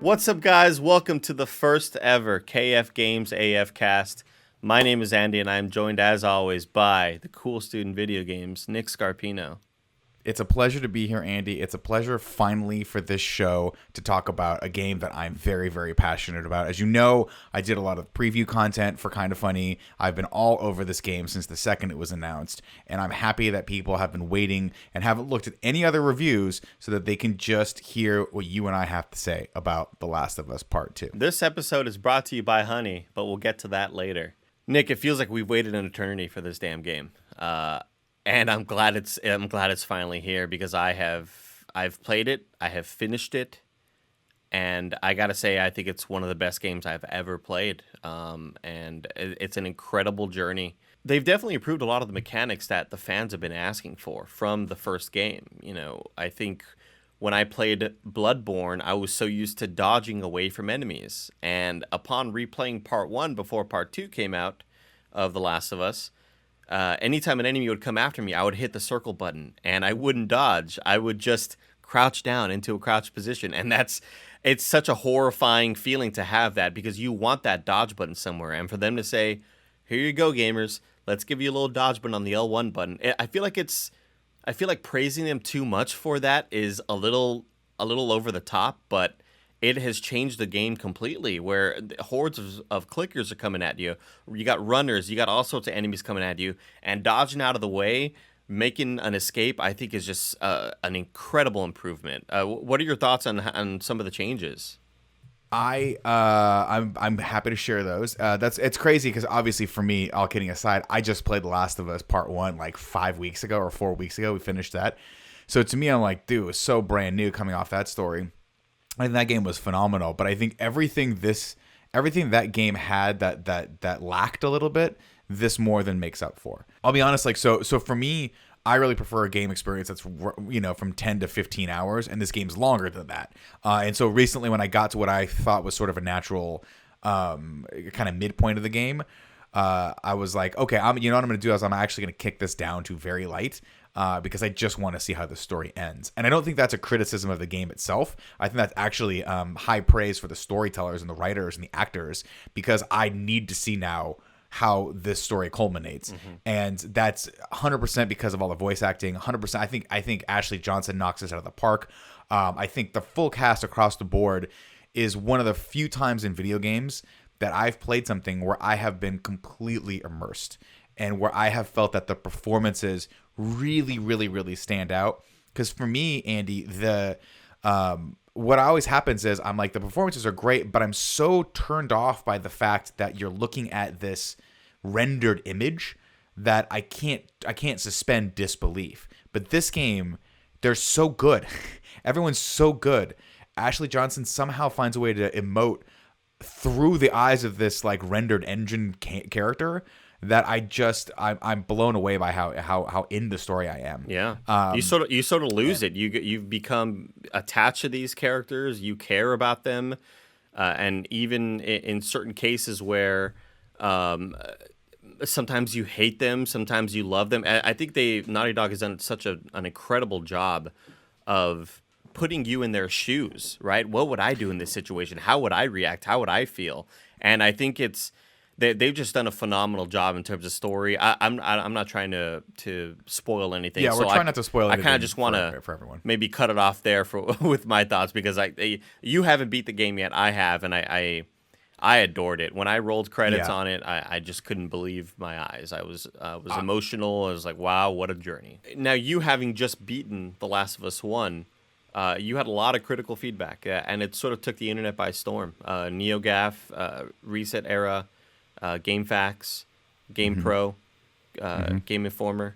What's up, guys? Welcome to the first ever KF Games AF cast. My name is Andy, and I am joined, as always, by the coolest dude in video games, Nick Scarpino. It's a pleasure to be here, Andy. It's a pleasure finally for this show to talk about a game that I'm very, very passionate about. As you know, I did a lot of preview content for Kinda Funny. I've been all over this game since the second it was announced, and I'm happy that people have been waiting and haven't looked at any other reviews so that they can just hear what you and I have to say about The Last of Us Part 2. This episode is brought to you by Honey, but we'll get to that later. Nick, it feels like we've waited an eternity for this damn game. And I'm glad it's finally here because I've played it, I have finished it, and I gotta say I think it's one of the best games I've ever played. And it's an incredible journey. They've definitely improved a lot of the mechanics that the fans have been asking for from the first game. You know, I think when I played Bloodborne, I was so used to dodging away from enemies, and upon replaying Part 1 before Part 2 came out of The Last of Us, anytime an enemy would come after me, I would hit the circle button, and I wouldn't dodge. I would just crouch down into a crouch position, and it's such a horrifying feeling to have that because you want that dodge button somewhere, and for them to say, "Here you go, gamers. Let's give you a little dodge button on the L1 button." I feel like praising them too much for that is a little over the top, but it has changed the game completely where hordes of clickers are coming at you. You got runners, you got all sorts of enemies coming at you, and dodging out of the way, making an escape, I think is just an incredible improvement. What are your thoughts on some of the changes? I'm happy to share those. It's crazy because obviously for me, all kidding aside, I just played The Last of Us Part 1 like 5 weeks ago or 4 weeks ago. We finished that. So to me, I'm like, dude, it was so brand new coming off that story. I think that game was phenomenal, but I think everything that game had that lacked a little bit, this more than makes up for. I'll be honest, like so for me, I really prefer a game experience that's from 10 to 15 hours, and this game's longer than that. And so recently, when I got to what I thought was sort of a natural kind of midpoint of the game, I was like, okay, what I'm going to do is I'm actually going to kick this down to very light. Because I just want to see how the story ends. And I don't think that's a criticism of the game itself. I think that's actually high praise for the storytellers and the writers and the actors, because I need to see now how this story culminates. Mm-hmm. And that's 100% because of all the voice acting. 100%. I think Ashley Johnson knocks this out of the park. I think the full cast across the board is one of the few times in video games that I've played something where I have been completely immersed and where I have felt that the performances really, really, really stand out. Because for me, Andy, what always happens is I'm like, the performances are great, but I'm so turned off by the fact that you're looking at this rendered image that I can't suspend disbelief. But this game, they're so good. Everyone's so good. Ashley Johnson somehow finds a way to emote through the eyes of this like rendered engine character that I'm blown away by how in the story I am. Yeah, you sort of lose it. You've become attached to these characters. You care about them, and even in certain cases where sometimes you hate them, sometimes you love them. I think Naughty Dog has done such an incredible job of putting you in their shoes. Right? What would I do in this situation? How would I react? How would I feel? And I think they've just done a phenomenal job in terms of story. I'm not trying to spoil anything. Yeah, we're trying not to spoil anything. I kind of just want to for everyone maybe cut it off there with my thoughts because you haven't beat the game yet. I have, and I adored it. When I rolled credits on it, I just couldn't believe my eyes. I was emotional. I was like, wow, what a journey. Now, you having just beaten The Last of Us 1, you had a lot of critical feedback, and it sort of took the internet by storm. NeoGAF, Reset Era, GameFAQs, GamePro, Game Informer,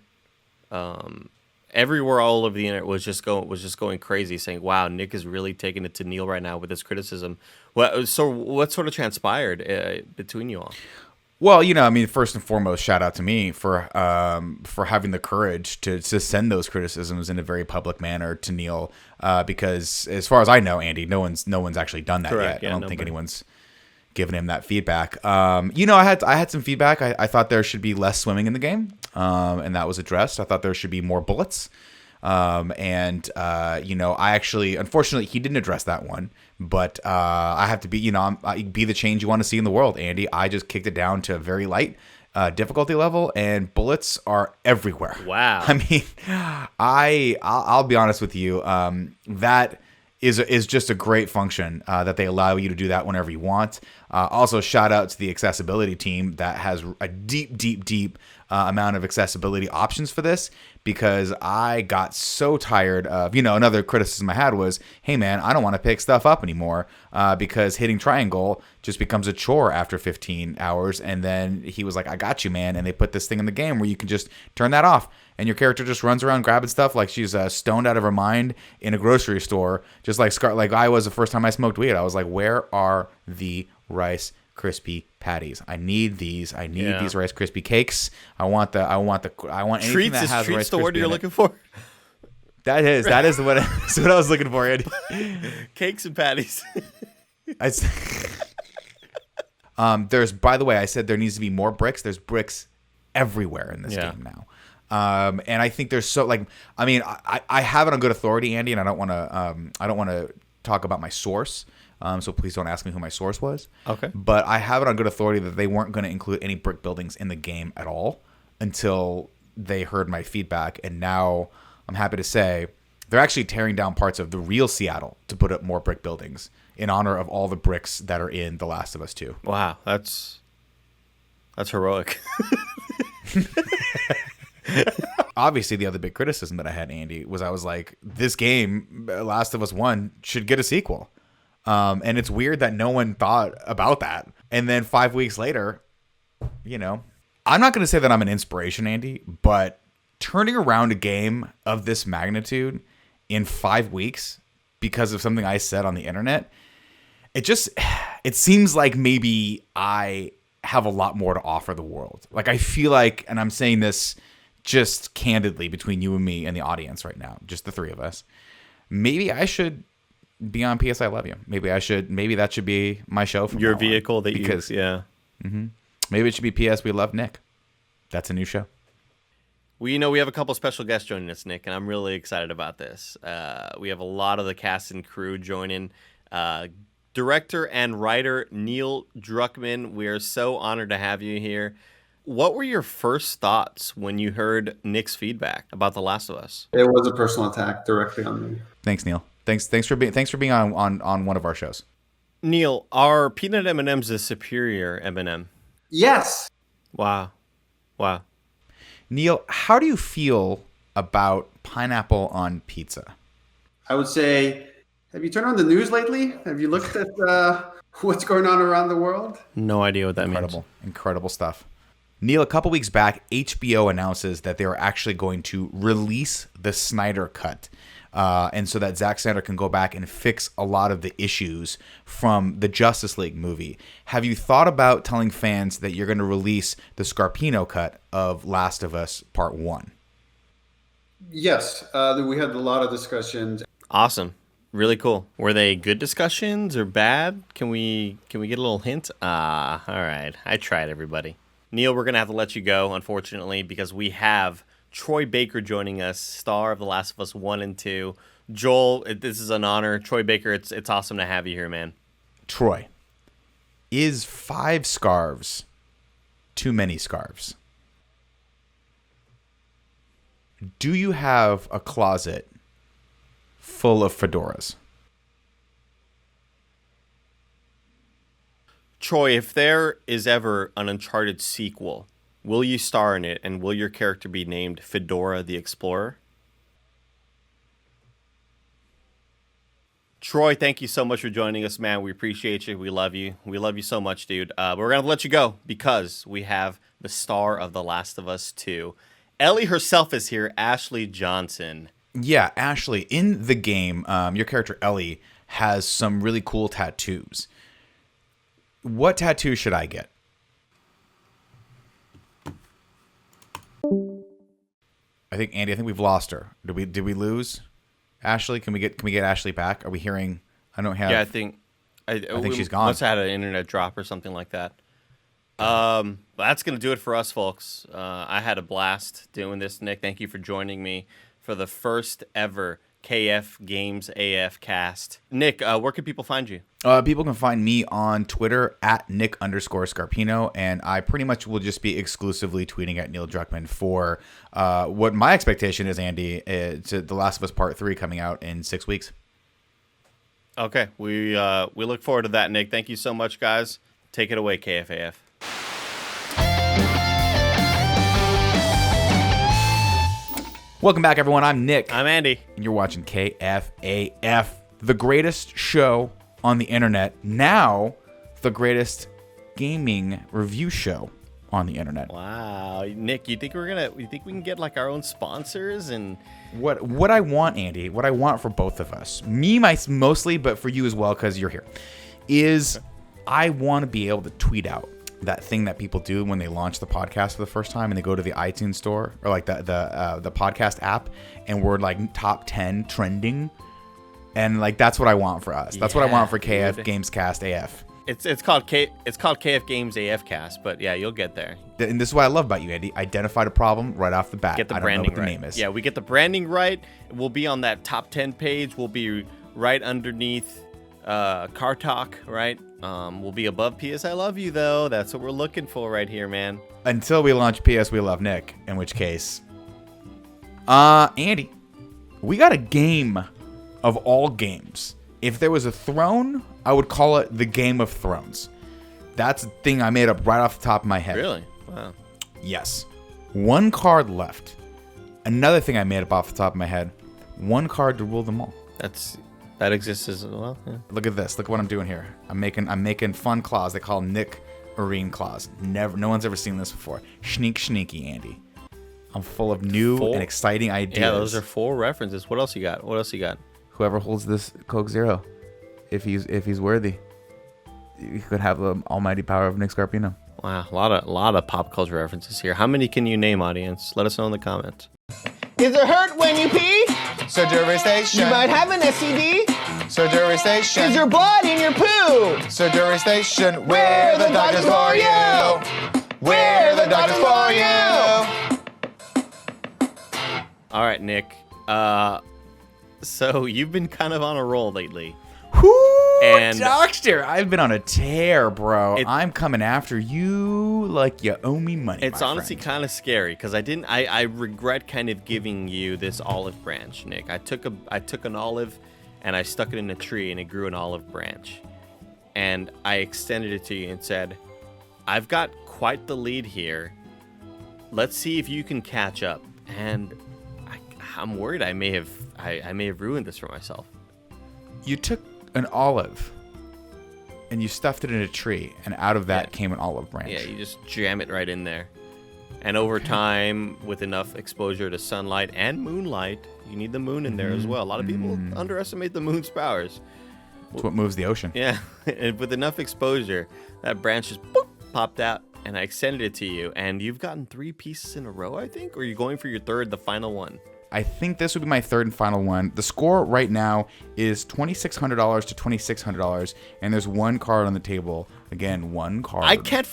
everywhere all over the internet was just going crazy, saying, "Wow, Nick is really taking it to Neil right now with his criticism." What sort of transpired between you all? Well, first and foremost, shout out to me for having the courage to send those criticisms in a very public manner to Neil, because as far as I know, Andy, no one's actually done that Correct, yet. yeah, I don't think nobody. anyone's given him that feedback. I had some feedback. I thought there should be less swimming in the game, and that was addressed. I thought there should be more bullets. I actually, unfortunately, he didn't address that one. But I have to be, I be the change you want to see in the world, Andy. I just kicked it down to very light difficulty level, and bullets are everywhere. Wow. I mean, I'll be honest with you. That is just a great function that they allow you to do that whenever you want. Also, shout out to the accessibility team that has a deep amount of accessibility options for this, because I got so tired of, another criticism I had was, hey man, I don't want to pick stuff up anymore because hitting triangle just becomes a chore after 15 hours. And then he was like, I got you, man. And they put this thing in the game where you can just turn that off, and your character just runs around grabbing stuff like she's stoned out of her mind in a grocery store, just like I was the first time I smoked weed. I was like, where are the Rice Krispie patties? I need these. I need these Rice Krispie cakes. I want anything Treats that has is Rice the Krispie word you're in it. looking for. That is what that's what I was looking for, Andy. Cakes and patties. There's, by the way, I said there needs to be more bricks. There's bricks everywhere in this game now. And I think there's I have it on good authority, Andy, and I don't want to talk about my source. So please don't ask me who my source was. Okay. But I have it on good authority that they weren't going to include any brick buildings in the game at all until they heard my feedback. And now I'm happy to say they're actually tearing down parts of the real Seattle to put up more brick buildings in honor of all the bricks that are in The Last of Us 2. Wow, that's heroic. Obviously, the other big criticism that I had, Andy, was I was like, this game, Last of Us 1, should get a sequel. And it's weird that no one thought about that. And then 5 weeks later, I'm not going to say that I'm an inspiration, Andy, but turning around a game of this magnitude in 5 weeks because of something I said on the internet, it seems like maybe I have a lot more to offer the world. Like, I feel like, and I'm saying this just candidly between you and me and the audience right now, just the three of us, maybe I should be on PS I Love You. Maybe that should be my show from Your now on. vehicle that Because, you, yeah. Mm-hmm. Maybe it should be PS We Love Nick. That's a new show. Well, we have a couple special guests joining us, Nick, and I'm really excited about this. We have a lot of the cast and crew joining. Director and writer Neil Druckmann, we are so honored to have you here. What were your first thoughts when you heard Nick's feedback about The Last of Us? It was a personal attack directly on me. Thanks, Neil. Thanks for being on one of our shows. Neil, are peanut M&Ms the superior M&M? Yes. Wow. Neil, how do you feel about pineapple on pizza? I would say, have you turned on the news lately? Have you looked at what's going on around the world? No idea what that means. Incredible stuff. Neil, a couple weeks back, HBO announces that they are actually going to release the Snyder Cut. And so that Zack Snyder can go back and fix a lot of the issues from the Justice League movie. Have you thought about telling fans that you're going to release the Scarpino cut of Last of Us Part 1? Yes. We had a lot of discussions. Awesome. Really cool. Were they good discussions or bad? Can we get a little hint? All right. I tried, everybody. Neil, we're going to have to let you go, unfortunately, because we have Troy Baker joining us, star of The Last of Us 1 and 2. Joel, this is an honor. Troy Baker, it's awesome to have you here, man. Troy, is 5 scarves too many scarves? Do you have a closet full of fedoras? Troy, if there is ever an Uncharted sequel, will you star in it, and will your character be named Fedora the Explorer? Troy, thank you so much for joining us, man. We appreciate you. We love you. We love you so much, dude. But we're going to let you go because we have the star of The Last of Us 2. Ellie herself is here, Ashley Johnson. Yeah, Ashley, in the game, your character Ellie has some really cool tattoos. What tattoo should I get? Andy, I think we've lost her. Did we lose Ashley? Can we get Ashley back? Are we hearing? I don't have. Yeah, I think she's gone. Must have had an internet drop or something like that. But that's gonna do it for us, folks. I had a blast doing this, Nick. Thank you for joining me for the first ever KF Games AF cast. Nick, where can people find you? People can find me on Twitter at Nick_Scarpino, and I pretty much will just be exclusively tweeting at Neil Druckmann for what my expectation is, Andy, to The Last of Us Part 3 coming out in 6 weeks. Okay, we look forward to that, Nick. Thank you so much, guys. Take it away, KFAF. Welcome back, everyone. I'm Nick. I'm Andy. And you're watching KFAF, the greatest show on the internet. Now, the greatest gaming review show on the internet. Wow, Nick, you think we can get like our own sponsors and what I want, Andy, what I want for both of us, mostly, but for you as well, because you're here, is I want to be able to tweet out that thing that people do when they launch the podcast for the first time and they go to the iTunes store or like the podcast app and we're like top 10 trending, and like that's what I want for us. That's what I want for KF Gamescast AF. It's called KF Games AF Cast, but yeah, you'll get there. And this is what I love about you, Andy. Identified a problem right off the bat. Get the I don't branding know what the right. name is. Yeah, we get the branding right. We'll be on that top 10 page. We'll be right underneath Car Talk, right? We'll be above PS I Love You, though. That's what we're looking for right here, man. Until we launch PS We Love Nick, in which case, Andy, we got a game of all games. If there was a throne, I would call it the Game of Thrones. That's a thing I made up right off the top of my head. Really? Wow. Yes. One card left. Another thing I made up off the top of my head. One card to rule them all. That exists as well. Yeah. Look at this. Look what I'm doing here. I'm making fun claws. They call Nick Arene claws. No one's ever seen this before. Sneaky, Andy. I'm full of new and exciting ideas. Yeah, those are 4 references. What else you got? Whoever holds this Coke Zero, if he's worthy, you could have the almighty power of Nick Scarpino. Wow, a lot of pop culture references here. How many can you name, audience? Let us know in the comments. Is it hurt when you pee? Surgery station. You might have an STD. Surgery station. Is there blood in your poo? Surgery station. We're the doctors for you. We're the doctors for you. All right, Nick. So you've been kind of on a roll lately. And doctor, I've been on a tear, bro. I'm coming after you like you owe me money. It's honestly kind of scary because I regret kind of giving you this olive branch, Nick. I took an olive and I stuck it in a tree and it grew an olive branch. And I extended it to you and said, I've got quite the lead here. Let's see if you can catch up. And I'm worried I may have ruined this for myself. You took an olive and you stuffed it in a tree, and out of that came an olive branch. Yeah, you just jam it right in there. And over time, with enough exposure to sunlight and moonlight, you need the moon in there as well. A lot of people underestimate the moon's powers. It's what moves the ocean. Yeah, and with enough exposure, that branch just boop, popped out, and I extended it to you, and you've gotten 3 pieces in a row, I think? Or are you going for your third, the final one? I think this would be my third and final one. The score right now is $2,600 to $2,600, and there's one card on the table. Again, one card. I can't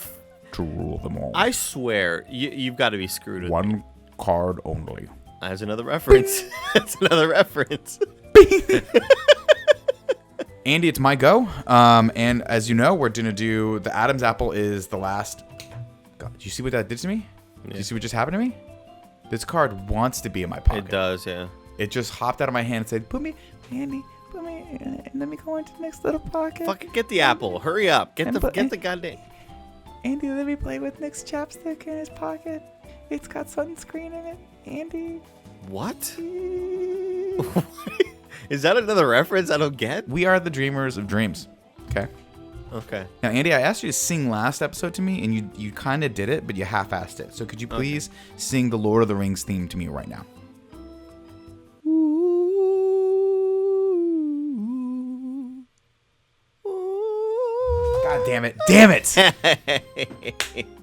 to rule them all. I swear, you've got to be screwed with one me. Card only. That's another reference. That's another reference. Andy, it's my go. And as you know, we're gonna do the Adam's apple is the last. God, did you see what that did to me? Yeah. Did you see what just happened to me? This card wants to be in my pocket. It does, yeah. It just hopped out of my hand and said, Andy, put me, and let me go into the next little pocket. Fucking get the apple. Hurry up. Get the goddamn. Andy, let me play with Nick's chapstick in his pocket. It's got sunscreen in it. Andy. What? Is that another reference I don't get? We are the dreamers of dreams. Okay. Okay. Now, Andy, I asked you to sing last episode to me, and you kind of did it, but you half-assed it. So could you please sing the Lord of the Rings theme to me right now? God damn it! Damn it!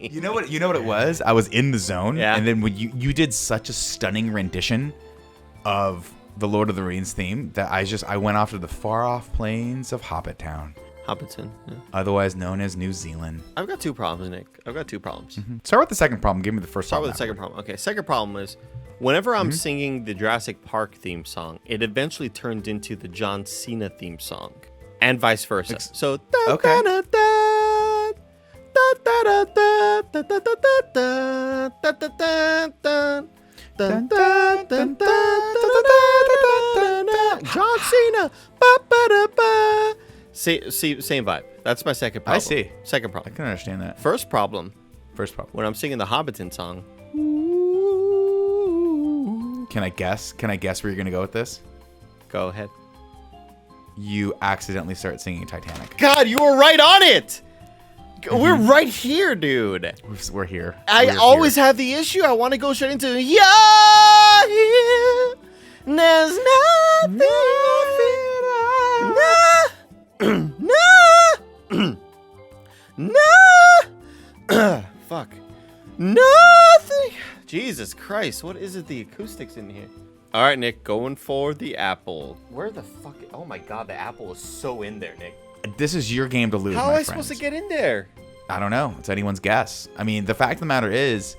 You know what it was? I was in the zone, and then when you did such a stunning rendition of the Lord of the Rings theme that I went off to the far-off plains of Hobbit Town. Hobbiton, yeah. Otherwise known as New Zealand. I've got 2 problems, Nick. I've got 2 problems. Start with the second problem. Give me the first Start problem. with the second problem. Okay, second problem is Whenever I'm singing the Jurassic Park theme song, it eventually turned into the John Cena theme song, and vice versa. So Okay. John Cena. See, same vibe. That's my second problem. I see. Second I problem. can understand that. First problem, First problem. when I'm singing the Hobbiton song. Can I guess? Can I guess where you're gonna go with this? Go ahead. You accidentally start singing Titanic. God, you were right on it. We're right here, dude. We're here. I We're always here. have the issue. I want to go straight into you're here. There's nothing I fear. No. Fuck. Nothing. Jesus Christ. What is it? The acoustics in here. All right, Nick. Going for the apple. Where the fuck? Oh my God. The apple is so in there, Nick. This is your game to lose. How my am I friends. supposed to get in there? I don't know. It's anyone's guess. I mean, the fact of the matter is,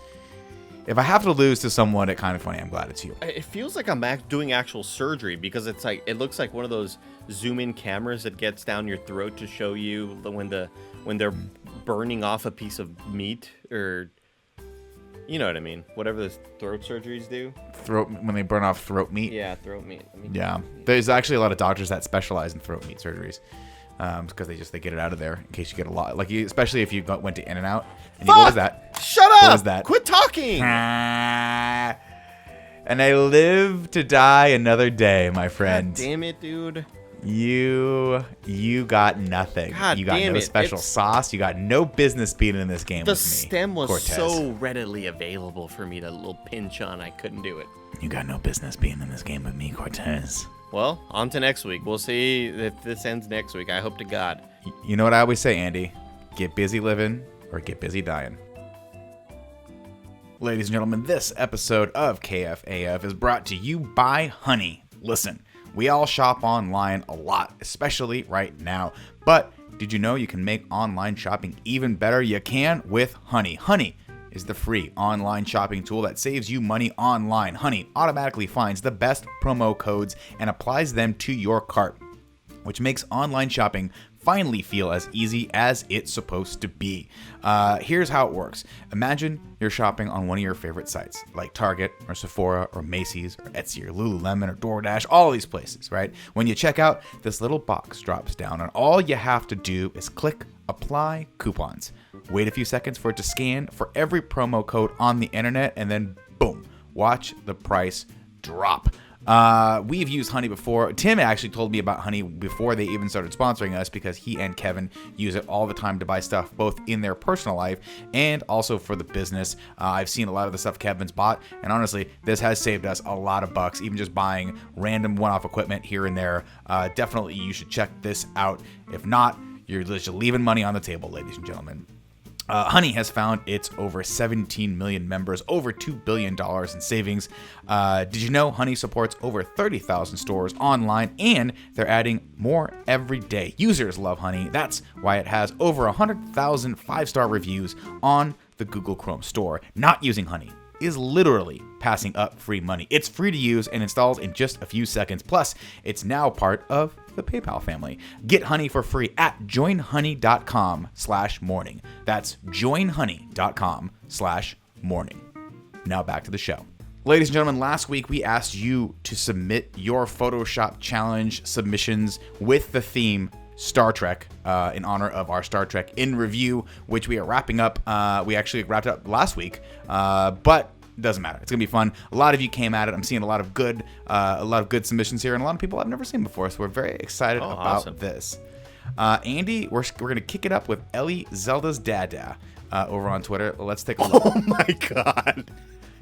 if I have to lose to someone at Kind of Funny, I'm glad it's you. It feels like I'm doing actual surgery because it's like it looks like one of those zoom in cameras that gets down your throat to show you when they're burning off a piece of meat, or you know what I mean, whatever those throat surgeries do. Throat when they burn off throat meat. Yeah, throat meat. Yeah. There's actually a lot of doctors that specialize in throat meat surgeries. Because they get it out of there in case you get a lot, like you, especially if you went to In-N-Out and you go, what was that? Shut up! What was that? Quit talking! And I live to die another day, my friend. God damn it, dude. You got nothing. God you got damn no it. special sauce. You got no business being in this game The with me. stem was Cortez. so readily available for me to little pinch on. I couldn't do it. You got no business being in this game with me, Cortez. Well, on to next week. We'll see if this ends next week. I hope to God. You know what I always say, Andy? Get busy living or get busy dying. Ladies and gentlemen, this episode of KFAF is brought to you by Honey. Listen, we all shop online a lot, especially right now. But did you know you can make online shopping even better? You can with Honey. Honey is the free online shopping tool that saves you money online. Honey automatically finds the best promo codes and applies them to your cart, which makes online shopping finally feel as easy as it's supposed to be. Here's how it works. Imagine you're shopping on one of your favorite sites, like Target or Sephora or Macy's or Etsy or Lululemon or DoorDash, all these places, right? When you check out, this little box drops down and all you have to do is click Apply Coupons. Wait a few seconds for it to scan for every promo code on the internet, and then boom, watch the price drop. We've used Honey before. Tim actually told me about Honey before they even started sponsoring us, because he and Kevin use it all the time to buy stuff, both in their personal life and also for the business. I've seen a lot of the stuff Kevin's bought, and honestly, this has saved us a lot of bucks, even just buying random one-off equipment here and there. Definitely, you should check this out. If not, you're just leaving money on the table, ladies and gentlemen. Honey has found its over 17 million members, over $2 billion in savings. Did you know Honey supports over 30,000 stores online, and they're adding more every day? Users love Honey. That's why it has over 100,000 5-star reviews on the Google Chrome store. Not using Honey is literally passing up free money. It's free to use and installs in just a few seconds. Plus, it's now part of the PayPal family. Get Honey for free at joinhoney.com/morning. That's joinhoney.com/morning. Now back to the show. Ladies and gentlemen, last week we asked you to submit your Photoshop challenge submissions with the theme Star Trek, in honor of our Star Trek in review, which we are wrapping up. We actually wrapped up last week, but it doesn't matter. It's gonna be fun. A lot of you came at it. I'm seeing a lot of good submissions here, and a lot of people I've never seen before. So we're very excited about awesome. this. Andy, we're gonna kick it up with Ellie Zelda's Dada over on Twitter. Let's take a look. Oh my God.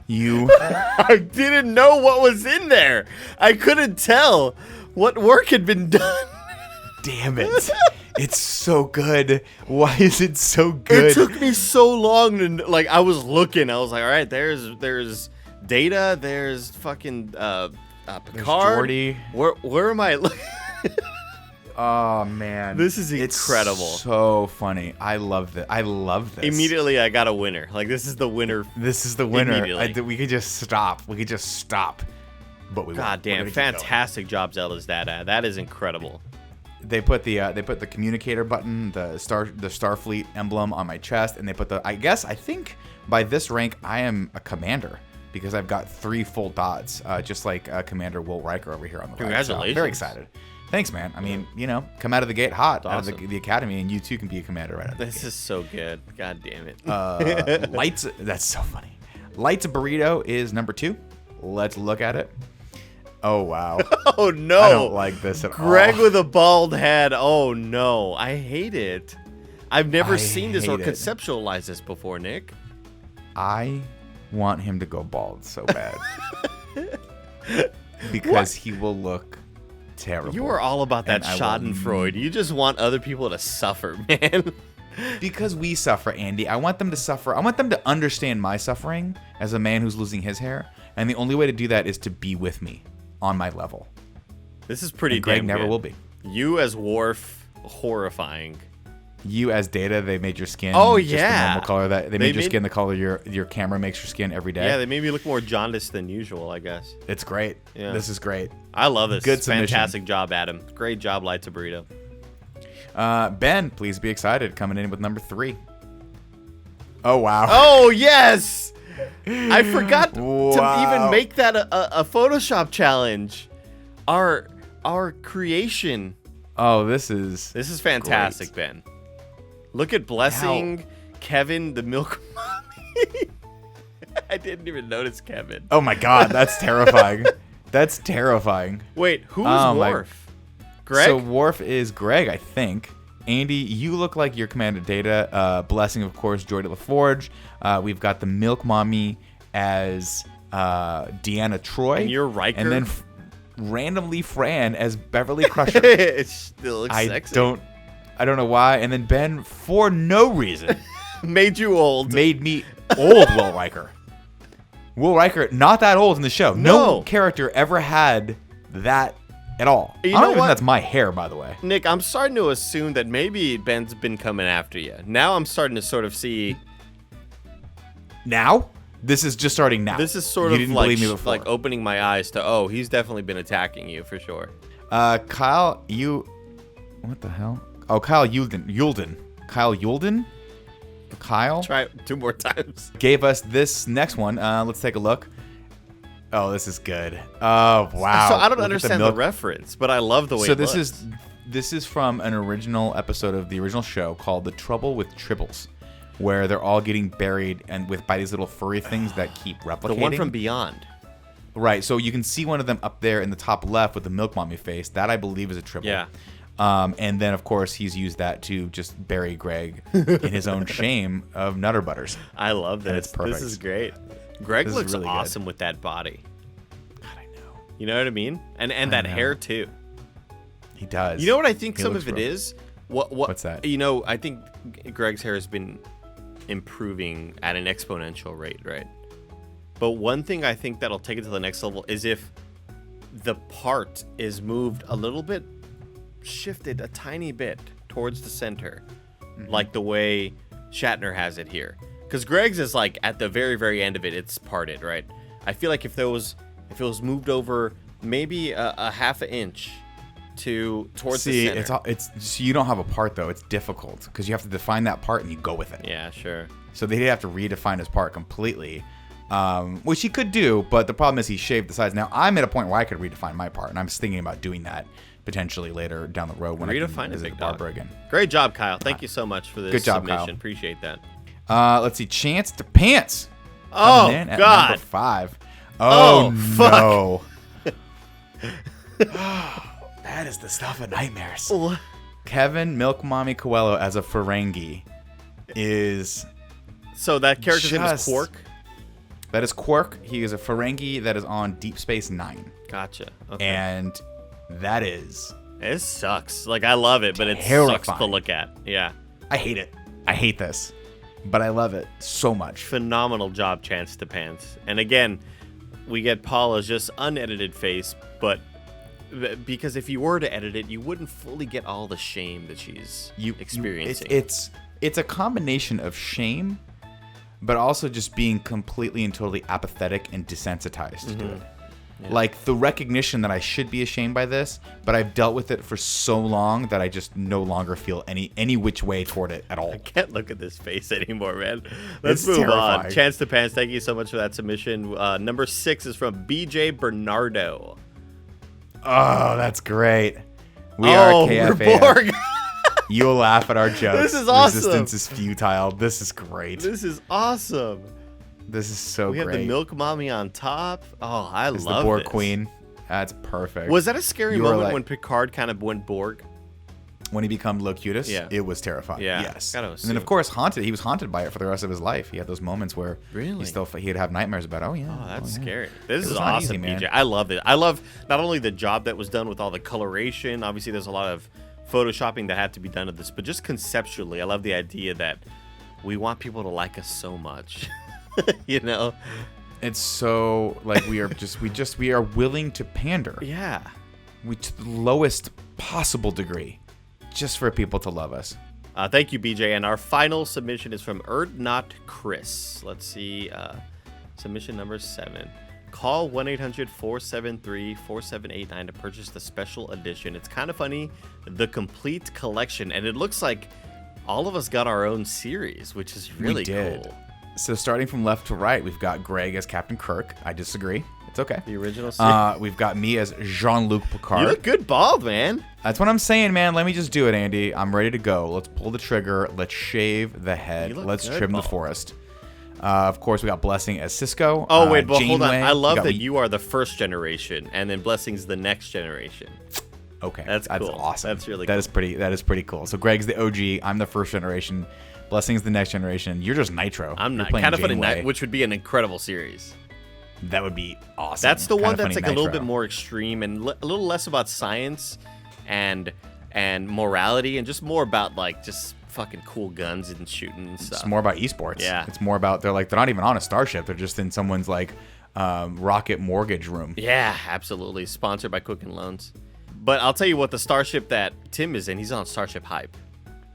You, I didn't know what was in there. I couldn't tell what work had been done. damn it! It's so good. Why is it so good? It took me so long to, like, I was looking. I was like, all right, there's Data, there's fucking Picard. Geordi. Where am I looking? Oh man, This is incredible. It's so funny. I love this. I love this. Immediately, I got a winner. Like, this is the winner. This is the winner. Immediately. We could just stop. But we God won't. We're damn, gonna keep going. fantastic job, Zelda's dad. That is incredible. They put the communicator button, the Starfleet emblem on my chest, and they put I think by this rank I am a commander because I've got 3 full dots, just like Commander Will Riker over here on the right. Congratulations. So I'm very excited. Thanks, man. I mean, come out of the gate hot, out awesome. of the academy, and you too can be a commander right out of the This gate. is so good. God damn it. Lights. That's so funny. Lights burrito is number 2. Let's look at it. Oh wow. Oh no. I don't like this at Greg all. with a bald head. Oh no. I hate it. I've never seen this or hate it. conceptualized this before, Nick. I want him to go bald so bad because he will look terrible. You are all about that And I will- Schadenfreude. You just want other people to suffer, man. Because we suffer, Andy. I want them to suffer. I want them to understand my suffering as a man who's losing his hair, and the only way to do that is to be with me on my level. This is pretty And Greg damn never good. will be. You as Worf, horrifying. You as Data, they made your skin Oh, just yeah. the normal color that they made your made- skin the color your camera makes your skin every day. Yeah, they made me look more jaundiced than usual, I guess. It's great. Yeah. This is great. I love this. Good submission. Fantastic job, Adam. Great job, Lights a Burrito. Ben, please be excited. Coming in with number 3. Oh wow. Oh, yes! I forgot to Wow. even make that a Photoshop challenge. Our creation. Oh, this is Fantastic, great. Ben. Look at Blessing, Kevin, the milk mommy. I didn't even notice Kevin. Oh my god, that's terrifying. That's terrifying. Wait, who's Oh, my- Worf? Greg? So Worf is Greg, I think. Andy, you look like you're Commander Data. Blessing, of course, Joy de la Forge. We've got the Milk Mommy as Deanna Troy. And you're Riker? And then randomly Fran as Beverly Crusher. It still looks I sexy. don't know why. And then Ben, for no reason, Made you old. made me old Will Riker. Will Riker, not that old in the show. No No. character ever had that at all. You I don't know even what? think that's my hair, by the way. Nick, I'm starting to assume that maybe Ben's been coming after you. Now I'm starting to sort of see. Now? This is just starting now. This is sort You of didn't like, believe me before. like opening my eyes to, oh, he's definitely been attacking you for sure. Kyle, what the hell? Oh, Kyle Yulden. Kyle Yulden? Kyle Try it 2 more times. gave us this next one. Let's take a look. Oh, this is good. Oh, wow. So I don't Look at understand the milk. reference, but I love the way So it this looks. this is from an original episode of the original show called The Trouble with Tribbles, where they're all getting buried and by these little furry things that keep replicating. The one from Beyond. Right. So you can see one of them up there in the top left with the Milk Mommy face. That I believe is a Tribble. Yeah. And then of course he's used that to just bury Greg in his own shame of Nutter Butters. I love this. it's perfect. This is great. Greg This is looks really good. awesome with that body. God, I know. You know what I mean? And that know. hair too. He does. You know what I think He some looks of it rough. is? What What's that? You know, I think Greg's hair has been improving at an exponential rate, right? But one thing I think that'll take it to the next level is if the part is moved a little bit, shifted a tiny bit towards the center, like the way Shatner has it here. Because Greg's is like at the very, very end of it, it's parted, right? I feel like if it was moved over maybe a half an inch towards the See, center. it's so you don't have a part though. It's difficult because you have to define that part and you go with it. Yeah, sure. So they'd have to redefine his part completely, which he could do. But the problem is he shaved the sides. Now I'm at a point where I could redefine my part, and I'm just thinking about doing that potentially later down the road when I Redefine can a visit big the dog. barber again. Great job, Kyle. Thank you so much for this Good job, submission. Kyle. Appreciate that. Let's see, Chance to Pants. Oh, coming in at God. number 5. Oh, fuck. no. That is the stuff of nightmares. Kevin Milk Mommy Coelho as a Ferengi is So that character's name is Just- Quark? that is Quark. He is a Ferengi that is on Deep Space Nine, Gotcha. Okay. and that is It sucks. Like, I love it, but it sucks to Terrifying. look at. Yeah. I hate it. I hate this, but I love it so much. Phenomenal job, Chance to Pants. And again, we get Paula's just unedited face, but because if you were to edit it, you wouldn't fully get all the shame that she's experiencing. It's a combination of shame, but also just being completely and totally apathetic and desensitized to it. Yeah. Like the recognition that I should be ashamed by this, but I've dealt with it for so long that I just no longer feel any which way toward it at all. I can't look at this face anymore, man. Let's It's move terrifying. on. Chance to Pants, thank you so much for that submission. Number 6 is from BJ Bernardo. Oh, that's great. We are KFAF. We're Borg. You'll laugh at our jokes. This is awesome. Resistance is futile. This is great. This is awesome. This is so We great. have the Milk Mommy on top. Oh, I It's love the Borg this. Queen. That's perfect. Was that a scary You were moment like- when Picard kind of went Borg? When he became Locutus, Yeah. it was terrifying. Yeah, Yes. gotta And then assume. of course haunted. He was haunted by it for the rest of his life. He had those moments where Really? he'd have nightmares about. Oh yeah. Oh, that's yeah. scary. This It is was not awesome, easy, man. BJ. I love it. I love not only the job that was done with all the coloration. Obviously, there's a lot of photoshopping that had to be done to this, but just conceptually, I love the idea that we want people to like us so much. You know? It's so like we are willing to pander. Yeah. To the lowest possible degree, just for people to love us. Thank you, BJ. And our final submission is from Not Chris. Let's see. Submission number 7. Call 1-800-473-4789 to purchase the special edition. It's kind of funny, the complete collection. And it looks like all of us got our own series, which is really We did. cool. So starting from left to right, we've got Greg as Captain Kirk. I disagree. It's okay. The original series. We've got me as Jean-Luc Picard. You look good bald, man. That's what I'm saying, man. Let me just do it, Andy. I'm ready to go. Let's pull the trigger. Let's shave the You head. look Let's good, trim the bald. forest. Of course, we got Blessing as Cisco. Oh, wait, but hold on. Janeway. I love We got that me- you are the first generation, and then Blessing's the next generation. Okay, That's cool. awesome. That's really That cool. is pretty. That is pretty cool. So Greg's the OG. I'm the first generation. Blessing's the next generation. You're just Nitro. I'm You're not playing kind of funny, Janeway. which would be an incredible series. That would be awesome. That's the Kinda one that's Funny like a little Nitro. bit more extreme and a little less about science and morality and just more about like just fucking cool guns and shooting and stuff. It's more about esports. Yeah. It's more about they're not even on a starship. They're just in someone's like rocket mortgage room. Yeah, absolutely. Sponsored by Quicken Loans. But I'll tell you what, the starship that Tim is in, he's on Starship Hype.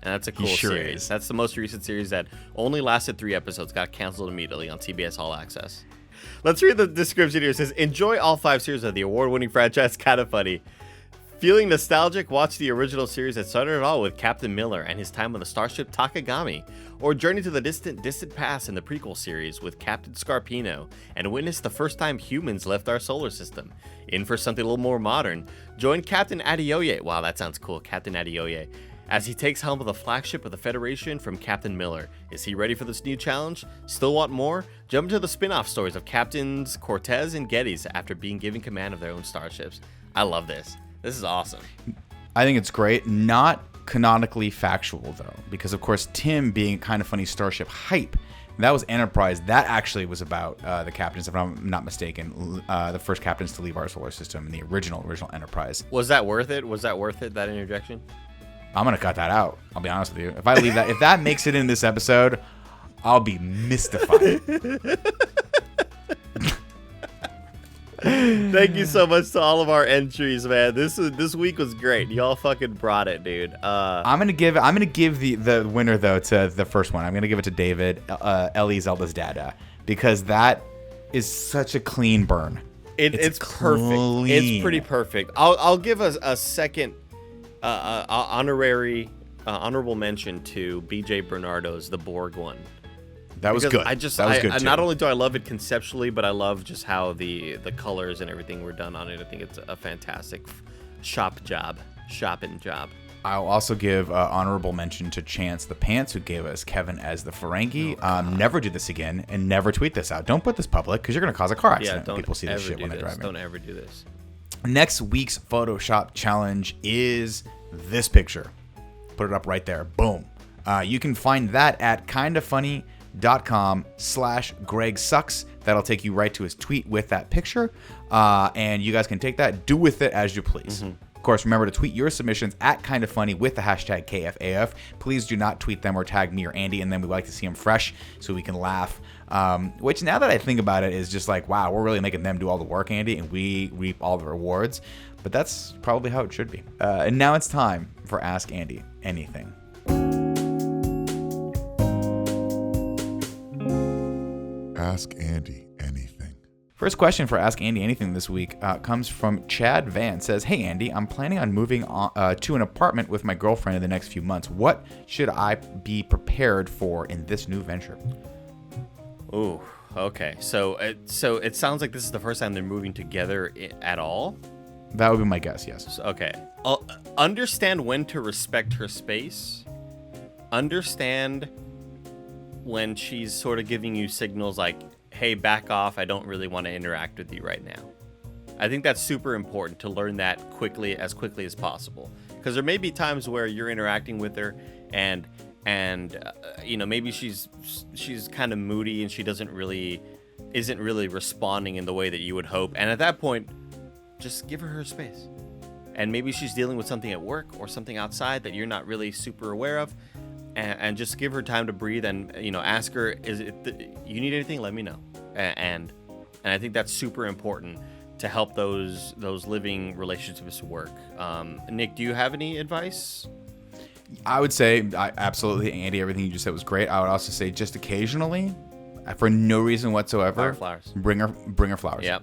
And that's a cool sure series. is. That's the most recent series that only lasted 3 episodes, got canceled immediately on TBS All Access. Let's read the description here. It says, enjoy all 5 series of the award-winning franchise. Kind of funny. Feeling nostalgic? Watch the original series that started it all with Captain Miller and his time on the starship Takagami. Or journey to the distant past in the prequel series with Captain Scarpino and witness the first time humans left our solar system. In for something a little more modern, join Captain Adeoye. Wow, that sounds cool. Captain Adeoye. As he takes helm of the flagship of the Federation from Captain Miller. Is he ready for this new challenge? Still want more? Jump into the spin-off stories of Captains Cortez and Geddes after being given command of their own starships. I love this. This is awesome. I think it's great. Not canonically factual though, because of course Tim being Kind of Funny Starship Hype, that was Enterprise. That actually was about the captains, if I'm not mistaken, the first captains to leave our solar system in the original Enterprise. Was that worth it? Was that worth it, that interjection? I'm gonna cut that out. I'll be honest with you. If I leave that, if that makes it in this episode, I'll be mystified. Thank you so much to all of our entries, man. This week was great. Y'all fucking brought it, dude. I'm gonna give the winner though to the first one. I'm gonna give it to David, Ellie Zelda's dada, because that is such a clean burn. It's perfect. clean. It's pretty perfect. I'll give us a second honorable mention to BJ Bernardo's The Borg one. That was Because good. that was good good. too. Not only do I love it conceptually, but I love just how the colors and everything were done on it. I think it's a fantastic shopping job. I'll also give honorable mention to Chance the Pants, who gave us Kevin as the Ferengi. Never do this again, and never tweet this out. Don't put this public, because you're going to cause a car Yeah, accident when don't people see this ever shit do when they're this. driving. Don't ever do this. Next week's Photoshop challenge is this picture. Put it up right there. Boom. You can find that at kindafunny.com/Greg Sucks. That'll take you right to his tweet with that picture. And you guys can take that, do with it as you please. course, remember to tweet your submissions at Kind of Funny with the hashtag KFAF. Please do not tweet them or tag me or Andy, and then we like to see them fresh so we can laugh. Which, now that I think about it, is just like, wow, we're really making them do all the work, Andy, and we reap all the rewards. But that's probably how it should be. And now it's time for Ask Andy Anything. Ask Andy anything. First question for Ask Andy Anything this week comes from Chad Van. Says, hey, Andy, I'm planning on moving to an apartment with my girlfriend in the next few months. What should I be prepared for in this new venture? Ooh, okay. So it sounds like this is the first time they're moving together at all. That would be my guess, yes. Okay. Understand when to respect her space. Understand when she's sort of giving you signals like, hey, back off. I don't really want to interact with you right now. I think that's super important to learn that as quickly as possible. Because there may be times where you're interacting with her and maybe she's kind of moody and she isn't really responding in the way that you would hope. And at that point, just give her space. And maybe she's dealing with something at work or something outside that you're not really super aware of. And just give her time to breathe and, ask her, you need anything? Let me know. And I think that's super important to help those living relationships work. Nick, do you have any advice? I would say, absolutely, Andy, everything you just said was great. I would also say just occasionally, for no reason whatsoever, Flowers. Bring her flowers. Yep.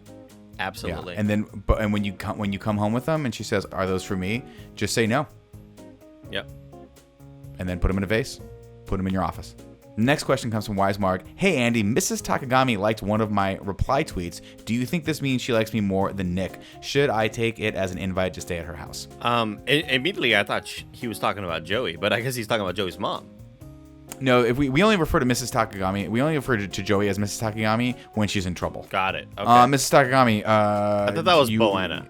Absolutely. Yeah. And then, and when you come home with them and she says, "Are those for me?" Just say no. Yep. And then put them in a vase. Put them in your office. Next question comes from Wisemark. Hey, Andy, Mrs. Takagami liked one of my reply tweets. Do you think this means she likes me more than Nick? Should I take it as an invite to stay at her house? Immediately, I thought he was talking about Joey, but I guess he's talking about Joey's mom. No, if we only refer to Mrs. Takagami. We only refer to Joey as Mrs. Takagami when she's in trouble. Got it. Okay. Mrs. Takagami. I thought that was Boanna.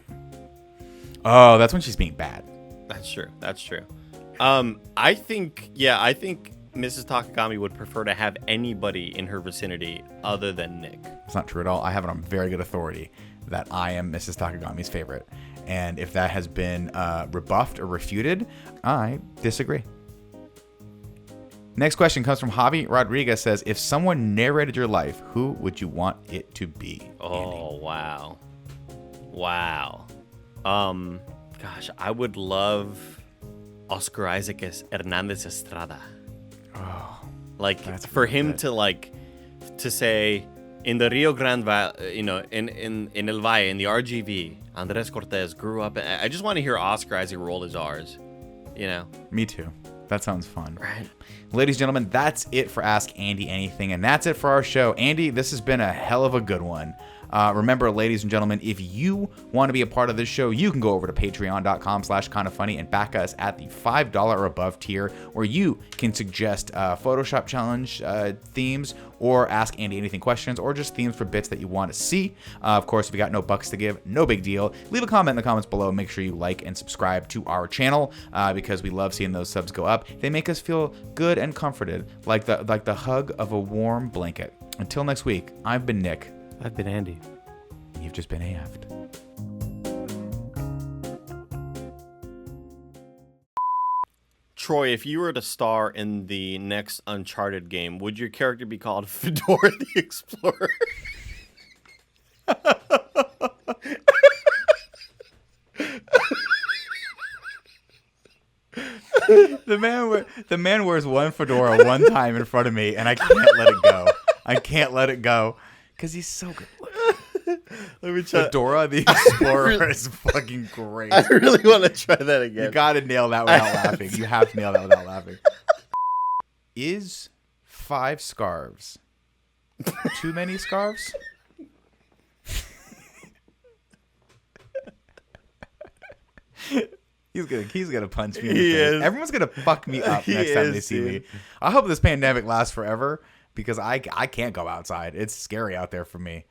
Oh, that's when she's being bad. That's true. I think Mrs. Takagami would prefer to have anybody in her vicinity other than Nick. It's not true at all. I have it on very good authority that I am Mrs. Takagami's favorite. And if that has been rebuffed or refuted, I disagree. Next question comes from Javi Rodriguez. Says, if someone narrated your life, who would you want it to be? Oh, Andy? Wow. Gosh, I would love Oscar Isaac as Hernandez Estrada. Oh, for him to say in the Rio Grande Valley, in El Valle, in the RGV, Andres Cortez grew up. I just want to hear Oscar Isaac roll his R's. Me too. That sounds fun. Right. Ladies and gentlemen, that's it for Ask Andy Anything, and that's it for our show. Andy, this has been a hell of a good one. Remember, ladies and gentlemen, if you want to be a part of this show, you can go over to patreon.com/kindoffunny and back us at the $5 or above tier, where you can suggest Photoshop challenge themes, or ask Andy anything questions, or just themes for bits that you want to see. Of course, if you got no bucks to give, no big deal. Leave a comment in the comments below. Make sure you like and subscribe to our channel because we love seeing those subs go up. They make us feel good and comforted, like the hug of a warm blanket. Until next week, I've been Nick. I've been Andy. You've just been AF'd. Troy, if you were to star in the next Uncharted game, would your character be called Fedora the Explorer? The man wears one fedora one time in front of me, and I can't let it go. I can't let it go because he's so good looking. Let me try. Fedora the Explorer is fucking great. I really want to try that again. You got to nail that without laughing. You have to nail that without laughing. Is 5 scarves too many scarves? He's gonna punch me in the face. Everyone's gonna fuck me up next time they see me. I hope this pandemic lasts forever because I can't go outside. It's scary out there for me.